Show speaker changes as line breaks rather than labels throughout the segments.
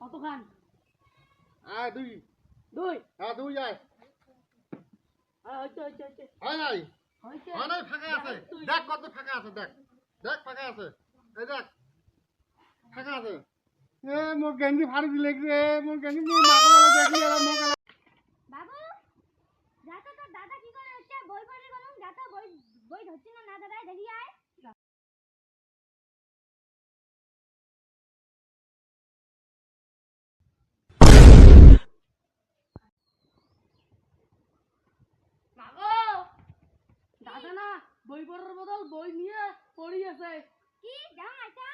কতখান?
আয় দুই
দুই।
হ্যাঁ দুই আয়
হইছে।
হয় নাই
হইছে।
হয় নাই ফাঁকা আছে দেখ কত ফাঁকা আছে দেখ দেখ ফাঁকা আছে এই দেখ ফাঁকা আছে এ মোর গেঞ্জি ফাড়ি দিলে রে মোর গেঞ্জি মোর মাকে বলে দেখলি এলা মোকে
বাবু যাতা তো দাদা কি করে হচ্ছে বই পড়ে গেলাম যাতা বই বই ধরছি না দাদা দেখি আয়
মাগো দাদা না বই পড়ার বদল বই নিয়ে পড়ি আছে।
কি যাও আইতা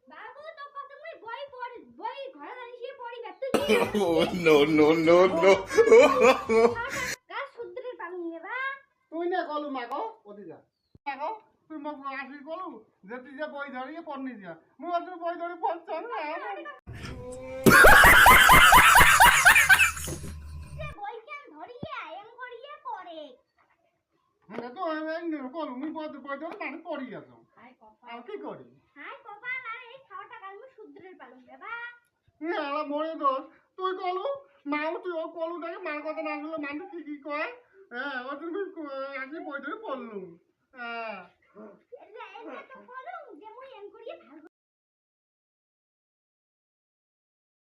বাবু তো কত মুই বই পড়ি বই ঘরে দাঁড়িয়ে পড়ি ব্যস্ত কি
Oh, no, no, no, no.
কাজ শুদ্ধরে পালুন নেবা
তুই না কলু মাগো ওদি যা মাগো তুই মোক আসি কলু যে তুই যে বই ধরিয়ে পড়নি যা মুই অত বই ধরে পড়ছ না
যে বই কেন ধরিয়া এম করিয়ে পড়ে
হ্যাঁ তো আমি কলু মুই বই ধরে মানে পড়ি আছো
হাই কপাল
আর কি করি
হাই কপাল আর এই খাওয়াটা কাল মুই শুদ্ধরে পালুন নেবা
এলা মরে দোষ তুই কলু মাও তুই ও কলু দেখে মার কথা না শুনলে মানুষ কি কয় হ্যাঁ ও তুমি আসি বই ধরে পড়লু হ্যাঁ